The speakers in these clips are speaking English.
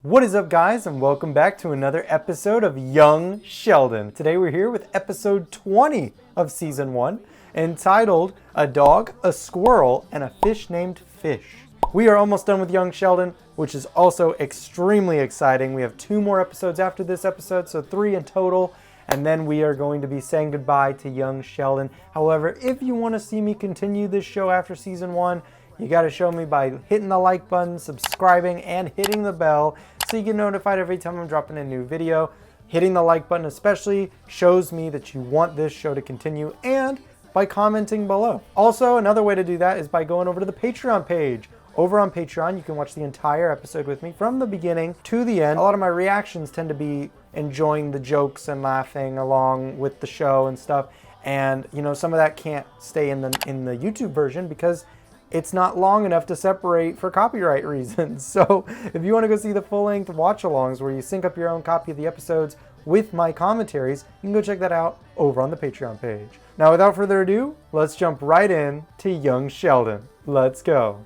What is up, guys, and welcome back to another episode of Young Sheldon. Today we're here with episode 20 of season 1, entitled A Dog, a Squirrel, and a Fish Named Fish. We are almost done with Young Sheldon, which is also extremely exciting. We have 2 more episodes after this episode, so 3 in total, and then we are going to be saying goodbye to Young Sheldon. However, if you want to see me continue this show after season 1, you gotta show me by hitting the like button, subscribing, and hitting the bell so you get notified every time I'm dropping a new video. Hitting the like button especially shows me that you want this show to continue, and by commenting below. Also, another way to do that is by going over to the Patreon page. Over on Patreon, you can watch the entire episode with me from the beginning to the end. A lot of my reactions tend to be enjoying the jokes and laughing along with the show and stuff. And you know, some of that can't stay in the YouTube version because it's not long enough to separate for copyright reasons. So if you want to go see the full-length watch-alongs where you sync up your own copy of the episodes with my commentaries, you can go check that out over on the Patreon page. Now, without further ado, let's jump right in to Young Sheldon. Let's go.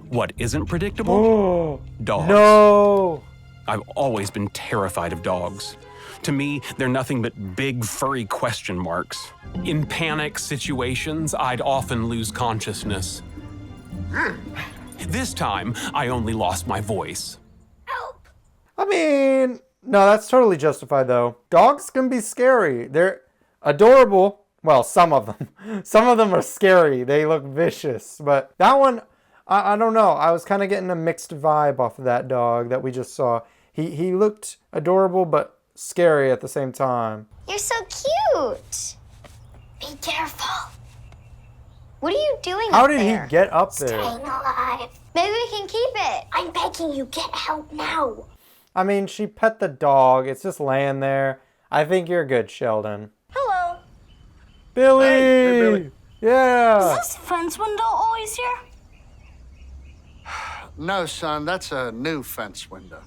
What isn't predictable? Dogs. No! I've always been terrified of dogs. To me, they're nothing but big, furry question marks. In panic situations, I'd often lose consciousness. This time, I only lost my voice. Help! I mean, no, that's totally justified though. Dogs can be scary. They're adorable. Well, some of them. Some of them are scary. They look vicious. But that one, I don't know. I was kind of getting a mixed vibe off of that dog that we just saw. He looked adorable, but scary at the same time. You're so cute. Be careful. What are you doing How up did there? he get up Staying there? alive. Maybe we can keep it. I'm begging you, get help now. I mean, she pet the dog. It's just laying there. I think you're good, Sheldon. Hello. Billy! Hey, Billy. Yeah! Is this fence window always here? No, son, that's a new fence window.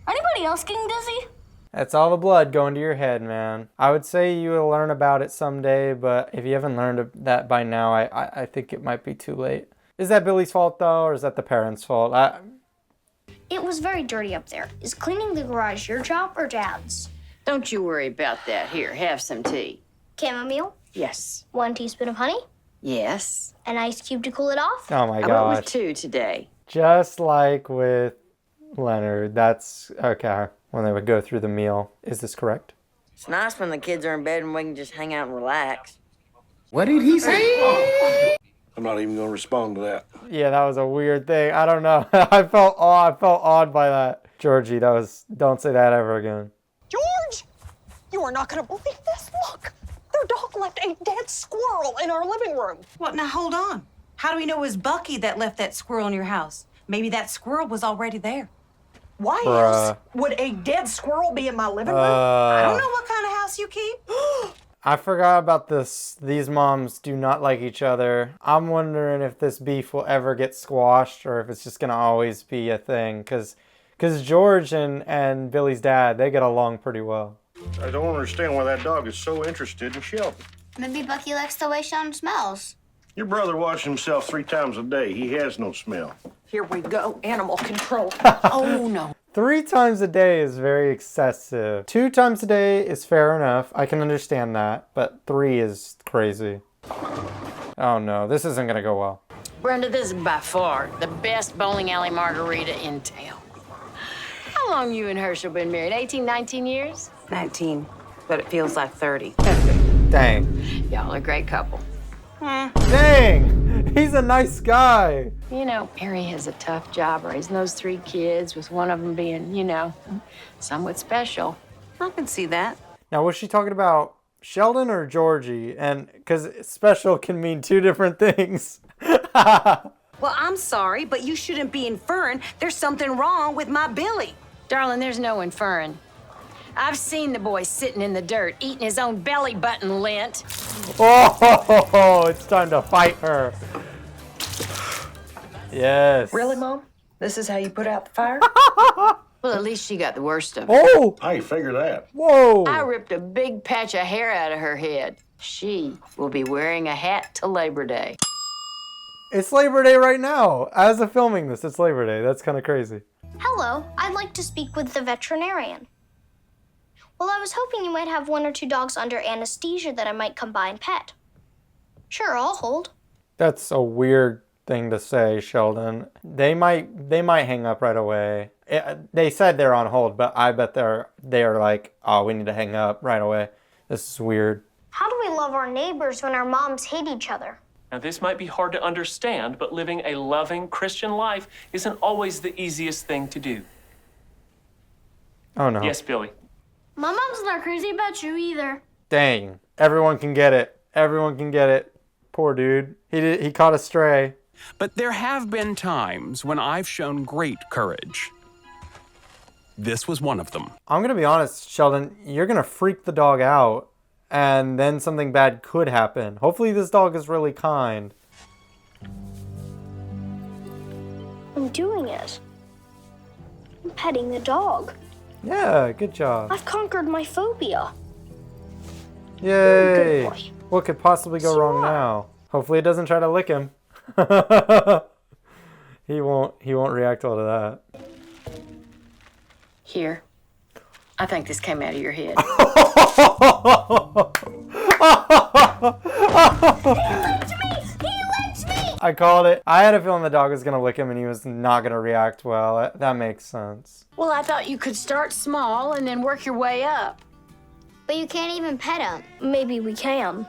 Anybody else getting dizzy? That's all the blood going to your head, man. I would say you will learn about it someday, but if you haven't learned that by now, I think it might be too late. Is that Billy's fault, though, or is that the parents' fault? It was very dirty up there. Is cleaning the garage your job or Dad's? Don't you worry about that. Here, have some tea. Chamomile? Yes. 1 teaspoon of honey? Yes. An ice cube to cool it off? Oh, my I went gosh. with 2 today. Just like with Leonard. That's okay. When they would go through the meal. Is this correct? It's nice when the kids are in bed and we can just hang out and relax. What did he say? I'm not even going to respond to that. Yeah, that was a weird thing. I don't know. I felt awed by that. Georgie, don't say that ever again. George! You are not going to believe this. Look, their dog left a dead squirrel in our living room. What? Now, hold on. How do we know it was Bucky that left that squirrel in your house? Maybe that squirrel was already there. Why Bruh. else would a dead squirrel be in my living room? I don't know what kind of house you keep. I forgot about this. These moms do not like each other. I'm wondering if this beef will ever get squashed or if it's just going to always be a thing. Because George and Billy's dad, they get along pretty well. I don't understand why that dog is so interested in Sheldon. Maybe Bucky likes the way Sheldon smells. Your brother washes himself 3 times a day. He has no smell. Here we go, animal control. Oh, no. 3 times a day is very excessive. 2 times a day is fair enough. I can understand that. But 3 is crazy. Oh no, this isn't going to go well. Brenda, this is by far the best bowling alley margarita in town. How long you and Herschel been married? 18, 19 years? 19, but it feels like 30. Dang. Y'all are a great couple. Dang! He's a nice guy. You know, Mary has a tough job raising those 3 kids, with one of them being, you know, somewhat special. I can see that. Now, was she talking about Sheldon or Georgie? And because special can mean 2 different things. Well, I'm sorry, but you shouldn't be inferring there's something wrong with my Billy. Darling, there's no inferring. I've seen the boy sitting in the dirt, eating his own belly button lint. Oh, it's time to fight her. Yes. Really, Mom? This is how you put out the fire? Well, at least she got the worst of it. Oh! How you figure that? Whoa! I ripped a big patch of hair out of her head. She will be wearing a hat to Labor Day. It's Labor Day right now. As of filming this, it's Labor Day. That's kind of crazy. Hello, I'd like to speak with the veterinarian. Well, I was hoping you might have 1 or 2 dogs under anesthesia that I might come by and pet. Sure, I'll hold. That's a weird thing to say, Sheldon. They might hang up right away. They said they're on hold, but I bet they're like, oh, we need to hang up right away. This is weird. How do we love our neighbors when our moms hate each other? Now, this might be hard to understand, but living a loving Christian life isn't always the easiest thing to do. Oh, no. Yes, Billy. My mom's not crazy about you either. Dang. Everyone can get it. Everyone can get it. Poor dude. He caught a stray. But there have been times when I've shown great courage. This was one of them. I'm going to be honest, Sheldon. You're going to freak the dog out, and then something bad could happen. Hopefully this dog is really kind. I'm doing it. I'm petting the dog. Yeah, good job. I've conquered my phobia. Yay. Good boy. What could possibly go wrong now? Hopefully it doesn't try to lick him. He won't react well to that. Here. I think this came out of your head. I called it. I had a feeling the dog was going to lick him and he was not going to react well. That makes sense. Well, I thought you could start small and then work your way up. But you can't even pet him. Maybe we can.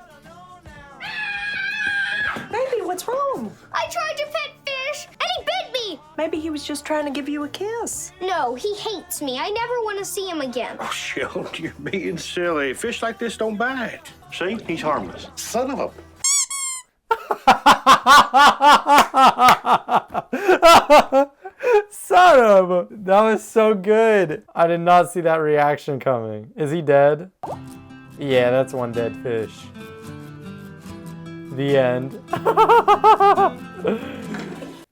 Baby, what's wrong? I tried to pet Fish, and he bit me. Maybe he was just trying to give you a kiss. No, he hates me. I never want to see him again. Oh, Sheldon, you're being silly. Fish like this don't bite. See, he's harmless. Son of a... Son of a... That was so good. I did not see that reaction coming. Is he dead? Yeah, that's one dead fish. The end.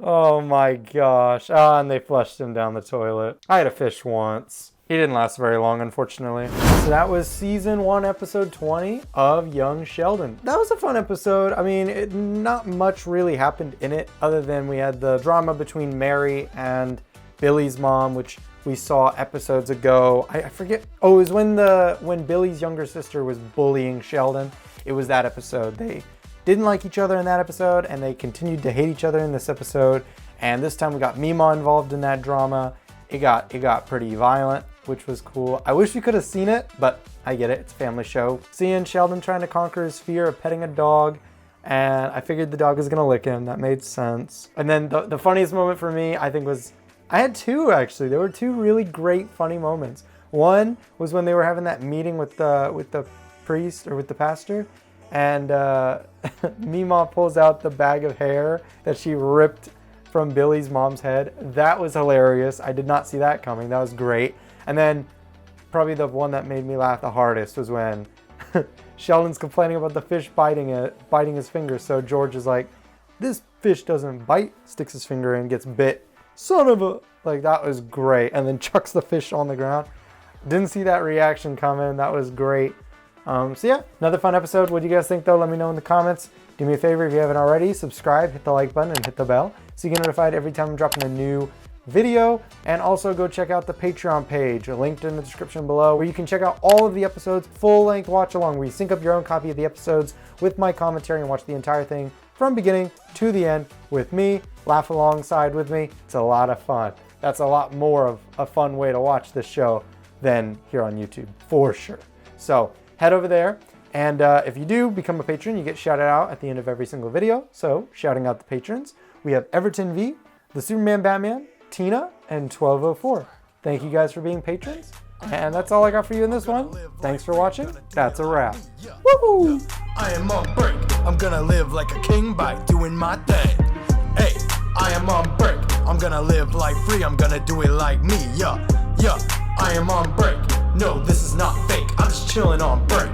Oh my gosh. Ah, and they flushed him down the toilet. I had a fish once. He didn't last very long, unfortunately. So that was season 1, episode 20 of Young Sheldon. That was a fun episode. I mean, not much really happened in it other than we had the drama between Mary and Billy's mom, which we saw episodes ago. I forget. Oh, it was when Billy's younger sister was bullying Sheldon. It was that episode. They didn't like each other in that episode, and they continued to hate each other in this episode. And this time we got Mima involved in that drama. It got pretty violent, which was cool. I wish we could have seen it, but I get it. It's a family show. Seeing Sheldon trying to conquer his fear of petting a dog, and I figured the dog was gonna lick him. That made sense. And then the funniest moment for me, I think, was I had 2 actually. There were 2 really great funny moments. One was when they were having that meeting with the priest or with the pastor, and Mima pulls out the bag of hair that she ripped from Billy's mom's head. That was hilarious. I did not see that coming. That was great. And then probably the one that made me laugh the hardest was when Sheldon's complaining about the fish biting his finger. So George is like, this fish doesn't bite, sticks his finger in, gets bit. Son of a... Like, that was great. And then chucks the fish on the ground. Didn't see that reaction coming. That was great. So yeah, another fun episode. What do you guys think though? Let me know in the comments. Do me a favor if you haven't already, subscribe, hit the like button, and hit the bell so you get notified every time I'm dropping a new video. And also go check out the Patreon page, linked in the description below, where you can check out all of the episodes, full-length watch along, where you sync up your own copy of the episodes with my commentary and watch the entire thing from beginning to the end with me, laugh alongside with me. It's a lot of fun. That's a lot more of a fun way to watch this show than here on YouTube, for sure. So head over there, and if you do become a patron, you get shouted out at the end of every single video. So shouting out the patrons, we have Everton V, the Superman Batman, Tina, and 1204. Thank you guys for being patrons, and that's all I got for you in this one. Thanks for watching. That's a wrap. Woohoo! I am on break. I'm gonna live like a king by doing my thing. Hey, I am on break. I'm gonna live life free. I'm gonna do it like me. Yeah, I am on break. No, this is not fake. I'm just chilling on break.